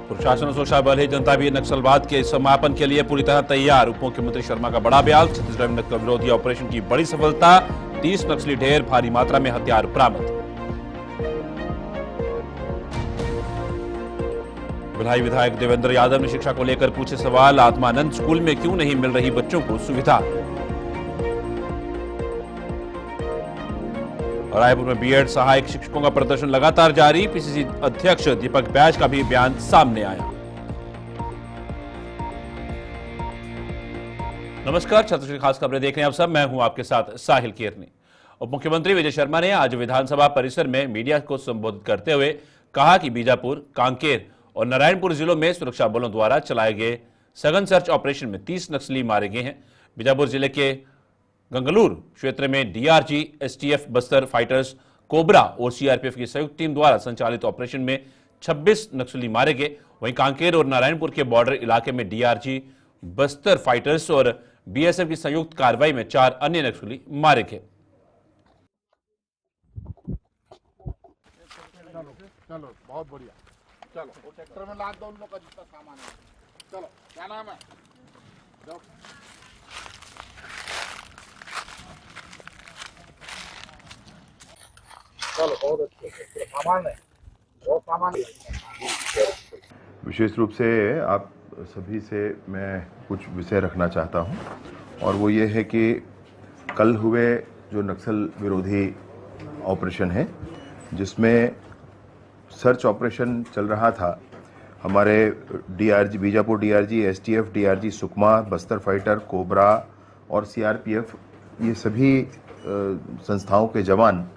प्रशासन और सुरक्षा बल ही जनता भी नक्सलवाद के समापन के लिए पूरी तरह तैयार। उप मुख्यमंत्री शर्मा का बड़ा बयान। छत्तीसगढ़ में नक्सल विरोधी ऑपरेशन की बड़ी सफलता। 30 नक्सली ढेर, भारी मात्रा में हथियार बरामद। भिलाई विधायक देवेंद्र यादव ने शिक्षा को लेकर पूछे सवाल। आत्मानंद स्कूल में क्यों नहीं मिल रही बच्चों को सुविधा। रायपुर में बीएड सहायक शिक्षकों का प्रदर्शन लगातार जारी। पीसीसी अध्यक्ष दीपक बैज का भी बयान सामने आया। नमस्कार, छत्तीसगढ़ की खास खबरें देख रहे हैं आप सब। मैं हूं आपके साथ साहिल केरनी। उप मुख्यमंत्री विजय शर्मा ने आज विधानसभा परिसर में मीडिया को संबोधित करते हुए कहा कि बीजापुर, कांकेर और नारायणपुर जिलों में सुरक्षा बलों द्वारा चलाए गए सघन सर्च ऑपरेशन में 30 नक्सली मारे गए हैं। बीजापुर जिले के गंगलूर क्षेत्र में DRG, STF, Bastar fighters, cobra और सीआरपीएफ की संयुक्त टीम द्वारा संचालित ऑपरेशन में 26 नक्सली मारे गए। वहीं कांकेर और नारायणपुर के बॉर्डर इलाके में डीआरजी, बस्तर फाइटर्स और बीएसएफ की संयुक्त कार्रवाई में 4 अन्य नक्सली मारे गए। चलो बहुत बढ़िया। चलो वो ट्रैक्टर में लाद दो उन लोग का जितना सामान है। चलो, क्या नाम है? चलो बहुत अच्छे सामान है, बहुत सामान है। विशेष रूप से आप सभी से मैं कुछ विषय रखना चाहता हूं, और वो ये है कि कल हुए जो नक्सल विरोधी ऑपरेशन है, जिसमें सर्च ऑपरेशन चल रहा था, हमारे DRG Bijapur, DRG, STF, DRG Sukma, Bastar fighter, cobra और सीआरपीएफ, ये सभी संस्थाओं के जवान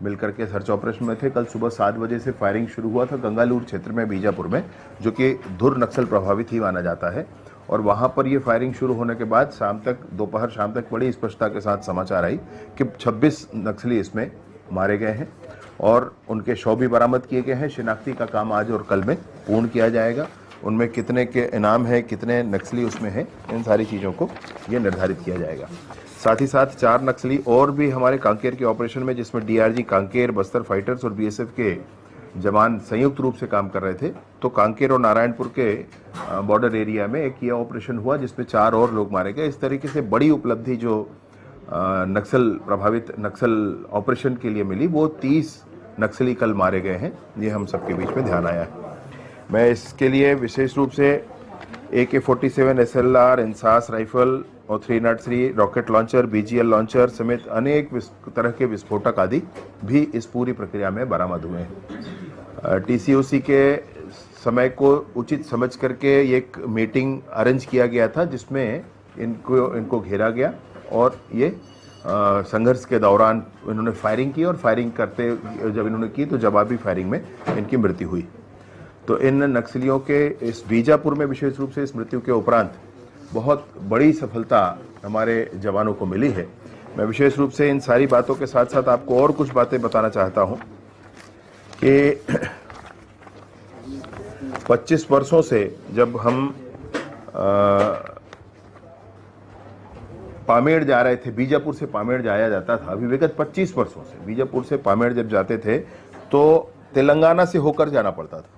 मिलकर के सर्च ऑपरेशन में थे। कल सुबह 7 बजे से फायरिंग शुरू हुआ था गंगालूर क्षेत्र में, बीजापुर में, जो कि धुर नक्सल प्रभावित ही माना जाता है। और वहाँ पर ये फायरिंग शुरू होने के बाद दोपहर शाम तक बड़ी स्पष्टता के साथ समाचार आई कि 26 नक्सली इसमें मारे गए हैं और उनके शव भी बरामद किए गए हैं। शिनाख्ती का काम आज और कल में पूर्ण किया जाएगा। उनमें कितने के इनाम है, कितने नक्सली उसमें हैं, इन सारी चीज़ों को ये निर्धारित किया जाएगा। साथ ही साथ 4 नक्सली और भी हमारे कांकेर के ऑपरेशन में, जिसमें डीआरजी कांकेर, बस्तर फाइटर्स और बीएसएफ के जवान संयुक्त रूप से काम कर रहे थे। तो कांकेर और नारायणपुर के बॉर्डर एरिया में एक ये ऑपरेशन हुआ जिसमें 4 और लोग मारे गए। इस तरीके से बड़ी उपलब्धि जो नक्सल प्रभावित नक्सल ऑपरेशन के लिए मिली, वो 30 नक्सली कल मारे गए हैं। ये हम सबके बीच में ध्यान आया है। मैं इसके लिए विशेष रूप से AK-47 SLR, इंसास राइफल और 303 रॉकेट लॉन्चर, BGL लॉन्चर समेत अनेक तरह के विस्फोटक आदि भी इस पूरी प्रक्रिया में बरामद हुए हैं। TCOC के समय को उचित समझ करके एक मीटिंग अरेंज किया गया था, जिसमें इनको घेरा गया और ये संघर्ष के दौरान इन्होंने फायरिंग की, और फायरिंग करते जब इन्होंने की तो जवाबी फायरिंग में इनकी मृत्यु हुई। तो इन नक्सलियों के इस बीजापुर में विशेष रूप से इस मृत्यु के उपरांत बहुत बड़ी सफलता हमारे जवानों को मिली है। मैं विशेष रूप से इन सारी बातों के साथ साथ आपको और कुछ बातें बताना चाहता हूं कि 25 वर्षों से जब हम पामेड़ जा रहे थे, बीजापुर से पामेड़ जाया जाता था, अभी विगत 25 वर्षों से बीजापुर से पामेड़ जब जाते थे तो तेलंगाना से होकर जाना पड़ता था।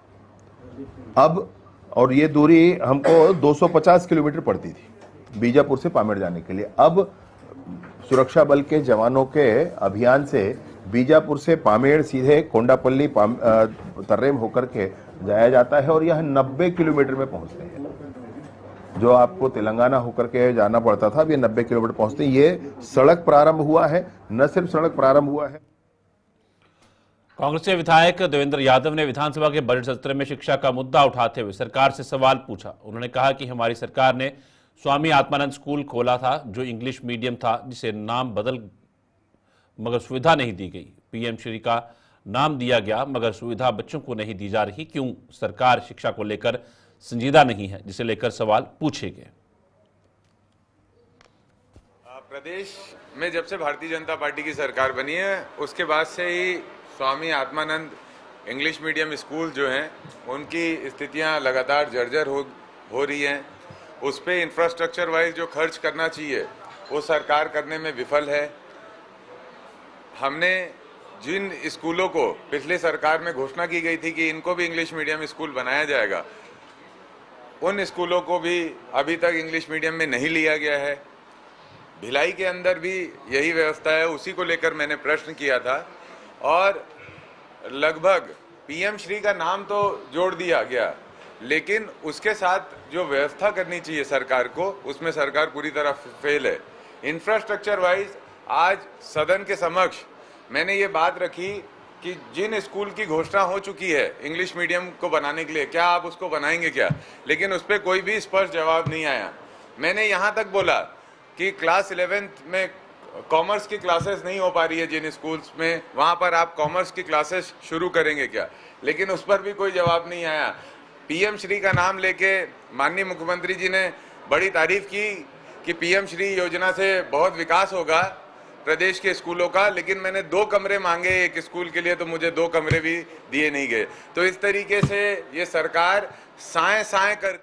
अब और ये दूरी हमको 250 किलोमीटर पड़ती थी बीजापुर से पामेड़ जाने के लिए। अब सुरक्षा बल के जवानों के अभियान से बीजापुर से पामेड़ सीधे कोंडापल्ली तर्रेम होकर के जाया जाता है और यह 90 किलोमीटर में पहुंचते हैं। जो आपको तेलंगाना होकर के जाना पड़ता था, अब ये 90 किलोमीटर पहुंचते हैं। ये सड़क प्रारंभ हुआ है, न सिर्फ सड़क प्रारंभ हुआ है। कांग्रेस के विधायक देवेंद्र यादव ने विधानसभा के बजट सत्र में शिक्षा का मुद्दा उठाते हुए सरकार से सवाल पूछा। उन्होंने कहा कि हमारी सरकार ने स्वामी आत्मानंद स्कूल खोला था, जो इंग्लिश मीडियम था, जिसे नाम बदल मगर सुविधा नहीं दी गई। पीएम श्री का नाम दिया गया मगर सुविधा बच्चों को नहीं दी जा रही। क्यों सरकार शिक्षा को लेकर संजीदा नहीं है, जिसे लेकर सवाल पूछे गए। प्रदेश में जब से भारतीय जनता पार्टी की सरकार बनी है, उसके बाद से ही Swami Atmanand English medium school जो हैं, उनकी स्थितियां लगातार जर्जर हो रही हैं। उस पर इंफ्रास्ट्रक्चर वाइज जो खर्च करना चाहिए वो सरकार करने में विफल है। हमने जिन स्कूलों को पिछले सरकार में घोषणा की गई थी कि इनको भी इंग्लिश मीडियम स्कूल बनाया जाएगा, उन स्कूलों को भी अभी तक इंग्लिश मीडियम में नहीं लिया गया है। भिलाई के अंदर भी यही व्यवस्था है, उसी को लेकर मैंने प्रश्न किया था और लगभग पीएम श्री का नाम तो जोड़ दिया गया, लेकिन उसके साथ जो व्यवस्था करनी चाहिए सरकार को, उसमें सरकार पूरी तरह फेल है। इंफ्रास्ट्रक्चर वाइज आज सदन के समक्ष मैंने ये बात रखी कि जिन स्कूल की घोषणा हो चुकी है इंग्लिश मीडियम को बनाने के लिए, क्या आप उसको बनाएंगे क्या, लेकिन उस पर कोई भी स्पष्ट जवाब नहीं आया। मैंने यहाँ तक बोला कि क्लास 11th में कॉमर्स की क्लासेस नहीं हो पा रही है जिन स्कूल्स में, वहाँ पर आप कॉमर्स की क्लासेस शुरू करेंगे क्या, लेकिन उस पर भी कोई जवाब नहीं आया। पीएम श्री का नाम लेके माननीय मुख्यमंत्री जी ने बड़ी तारीफ की कि पीएम श्री योजना से बहुत विकास होगा प्रदेश के स्कूलों का, लेकिन मैंने 2 कमरे मांगे एक स्कूल के लिए तो मुझे 2 कमरे भी दिए नहीं गए। तो इस तरीके से ये सरकार साए साए कर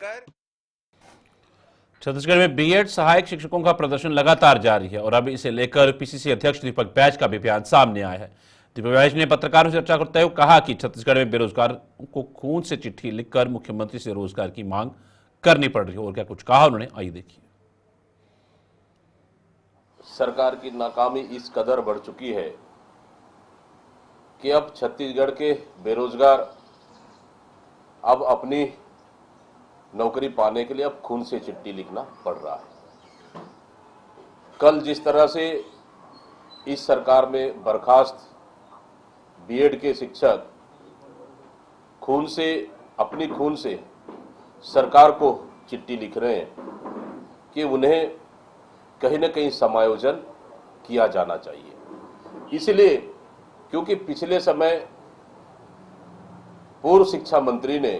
छत्तीसगढ़ में बीएड सहायक शिक्षकों का प्रदर्शन लगातार जारी है और अब इसे लेकर पीसीसी अध्यक्ष दीपक बैज का भी बयान सामने आया है। दीपक बैज ने पत्रकारों से चर्चा करते हुए कहा कि छत्तीसगढ़ में बेरोजगार को खून से चिट्ठी लिखकर मुख्यमंत्री से रोजगार की मांग करनी पड़ रही है। और क्या कुछ कहा उन्होंने, आइए देखिए। सरकार की नाकामी इस कदर बढ़ चुकी है कि अब छत्तीसगढ़ के बेरोजगार अब अपनी नौकरी पाने के लिए अब खून से चिट्ठी लिखना पड़ रहा है। कल जिस तरह से इस सरकार में बर्खास्त बीएड के शिक्षक अपनी खून से सरकार को चिट्ठी लिख रहे हैं कि उन्हें कहीं न कहीं समायोजन किया जाना चाहिए। इसलिए क्योंकि पिछले समय पूर्व शिक्षा मंत्री ने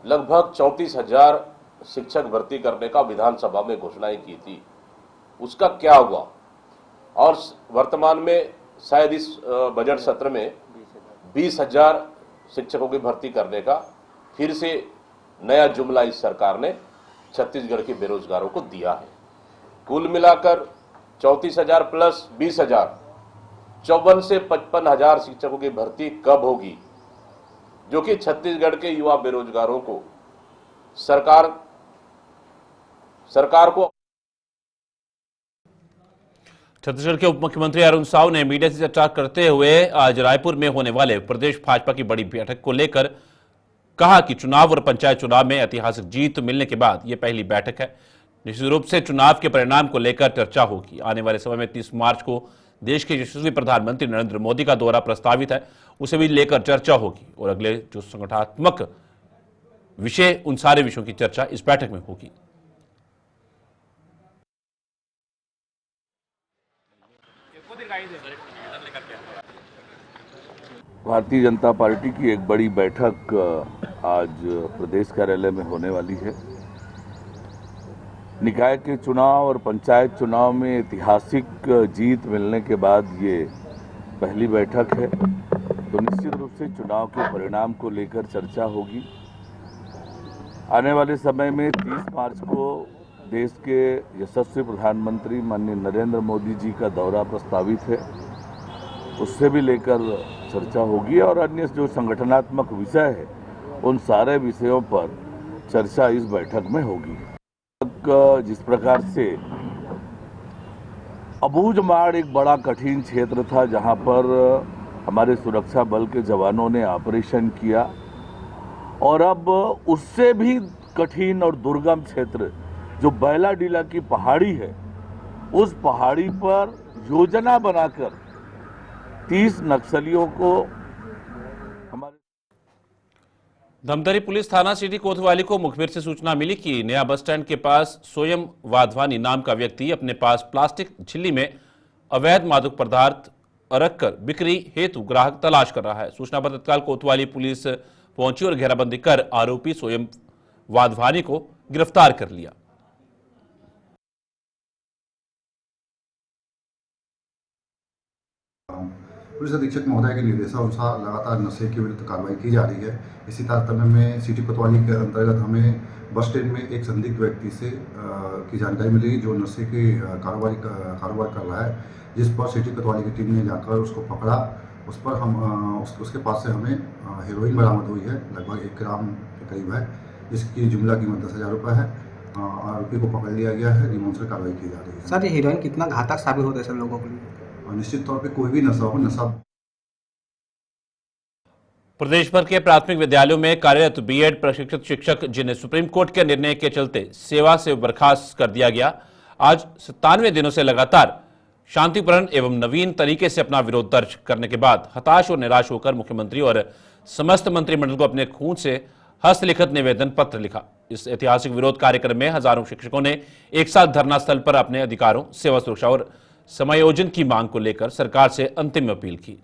लगभग 34,000 शिक्षक भर्ती करने का विधानसभा में घोषणाएं की थी, उसका क्या हुआ? और वर्तमान में शायद इस बजट सत्र में 20,000 शिक्षकों की भर्ती करने का फिर से नया जुमला इस सरकार ने छत्तीसगढ़ के बेरोजगारों को दिया है। कुल मिलाकर 34,000 प्लस 20,000 54 से 55,000 शिक्षकों की भर्ती कब होगी, जो कि छत्तीसगढ़ के युवा बेरोजगारों को सरकार को। छत्तीसगढ़ के उप मुख्यमंत्री अरुण साव ने मीडिया से चर्चा करते हुए आज रायपुर में होने वाले प्रदेश भाजपा की बड़ी बैठक को लेकर कहा कि चुनाव और पंचायत चुनाव में ऐतिहासिक जीत मिलने के बाद यह पहली बैठक है। निश्चित रूप से चुनाव के परिणाम को लेकर चर्चा होगी। आने वाले समय में 30 मार्च को देश के यशस्वी प्रधानमंत्री नरेंद्र मोदी का दौरा प्रस्तावित है, उसे भी लेकर चर्चा होगी और अगले जो संगठनात्मक विषय, उन सारे विषयों की चर्चा इस बैठक में होगी। भारतीय जनता पार्टी की एक बड़ी बैठक आज प्रदेश कार्यालय में होने वाली है। निकाय के चुनाव और पंचायत चुनाव में ऐतिहासिक जीत मिलने के बाद ये पहली बैठक है, तो निश्चित रूप से चुनाव के परिणाम को लेकर चर्चा होगी। आने वाले समय में 30 मार्च को देश के यशस्वी प्रधानमंत्री माननीय नरेंद्र मोदी जी का दौरा प्रस्तावित है, उससे भी लेकर चर्चा होगी और अन्य जो संगठनात्मक विषय है उन सारे विषयों पर चर्चा इस बैठक में होगी। जिस प्रकार से अबूझमाड़ एक बड़ा कठिन क्षेत्र था जहां पर हमारे सुरक्षा बल के जवानों ने ऑपरेशन किया, और अब उससे भी कठिन और दुर्गम क्षेत्र जो बैलाडीला की पहाड़ी है, उस पहाड़ी पर योजना बनाकर 30 नक्सलियों को हमारे धमतरी पुलिस थाना सिटी कोतवाली को मुखबिर से सूचना मिली कि नया बस स्टैंड के पास सोयम वाधवानी नाम का व्यक्ति अपने पास प्लास्टिक झिल्ली में अवैध मादक पदार्थ रखकर बिक्री हेतु ग्राहक तलाश कर रहा है। सूचना पर तत्काल कोतवाली पुलिस पहुंची और घेराबंदी कर आरोपी सोयम वाधवानी को गिरफ्तार कर लिया। पुलिस अधीक्षक महोदय के निर्देशानुसार लगातार नशे के विरुद्ध कार्रवाई की जा रही है। इसी तारतम्य में सिटी कोतवाली के अंतर्गत हमें बस स्टैंड में एक संदिग्ध व्यक्ति से की जानकारी मिली जो नशे के कारोबार कर रहा है, जिस पर सिटी कोतवाली की टीम ने जाकर उसको पकड़ा। उस पर हम उसके पास से हमें हेरोइन बरामद हुई है, लगभग 1 ग्राम के करीब है। इसकी जुमला कीमत 10,000 रुपये है। आरोपी को पकड़ लिया गया है, रिमांड से कार्रवाई की जा रही है। सर, ये हीरोइन कितना घातक साबित होता है सर लोगों के लिए? और निश्चित तौर पे कोई भी नशा हो, नशा प्रदेश भर के प्राथमिक विद्यालयों में कार्यरत बीएड प्रशिक्षित शिक्षक जिन्हें सुप्रीम कोर्ट के निर्णय के चलते सेवा से बर्खास्त कर दिया गया, आज 97 दिनों से लगातार शांतिपूर्ण एवं नवीन तरीके से अपना विरोध दर्ज करने के बाद हताश और निराश होकर मुख्यमंत्री और समस्त मंत्रिमंडल को अपने खून से हस्तलिखित निवेदन पत्र लिखा। इस ऐतिहासिक विरोध कार्यक्रम में हजारों शिक्षकों ने एक साथ धरना स्थल पर अपने अधिकारों, सेवा सुरक्षा और समायोजन की मांग को लेकर सरकार से अंतिम अपील की।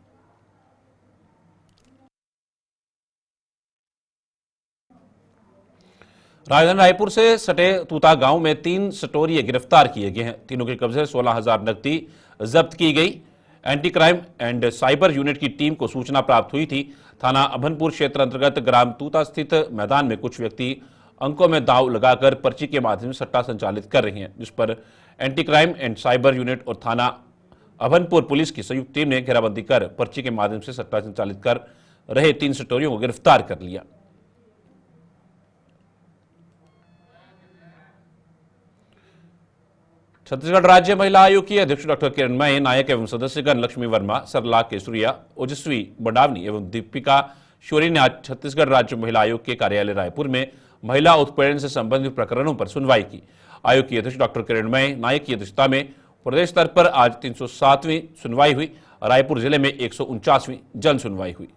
राजधानी रायपुर से सटे तूता गांव में 3 सटोरिये गिरफ्तार किए गए हैं। तीनों के कब्जे 16,000 नकदी जब्त की गई। Anti crime and cyber unit की टीम को सूचना प्राप्त हुई थी। थाना अभनपुर क्षेत्र अंतर्गत ग्राम तूता स्थित मैदान में कुछ व्यक्ति अंकों में दांव लगाकर पर्ची के माध्यम से सट्टा संचालित कर रही हैं, जिस पर anti crime and cyber unit और थाना अभनपुर पुलिस की संयुक्त टीम ने घेराबंदी कर पर्ची के माध्यम से सट्टा संचालित कर रहे 3 सटोरियों को गिरफ्तार कर लिया। छत्तीसगढ़ राज्य महिला आयोग की अध्यक्ष डॉक्टर किरणमयी नायक एवं सदस्यगण लक्ष्मी वर्मा, सरला केसुरिया, ओजस्वी बडावनी एवं दीपिका शोरी ने आज छत्तीसगढ़ राज्य महिला आयोग के कार्यालय रायपुर में महिला उत्पीड़न से संबंधित प्रकरणों पर सुनवाई की। आयोग की अध्यक्ष डॉक्टर किरणमयी नायक की अध्यक्षता में प्रदेश स्तर पर आज 307वीं सुनवाई हुई। रायपुर जिले में 149वीं जन सुनवाई हुई।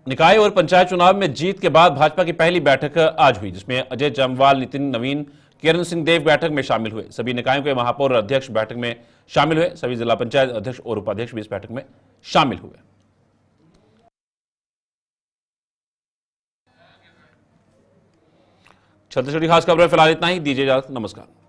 निकाय और पंचायत चुनाव में जीत के बाद भाजपा की पहली बैठक आज हुई, जिसमें अजय जमवाल, नितिन नवीन, किरण सिंह देव बैठक में शामिल हुए। सभी निकायों के महापौर और अध्यक्ष बैठक में शामिल हुए। सभी जिला पंचायत अध्यक्ष और उपाध्यक्ष भी इस बैठक में शामिल हुए। छत्तीसगढ़ी खास खबरें फिलहाल इतना ही। दीजिए इजाजत, नमस्कार।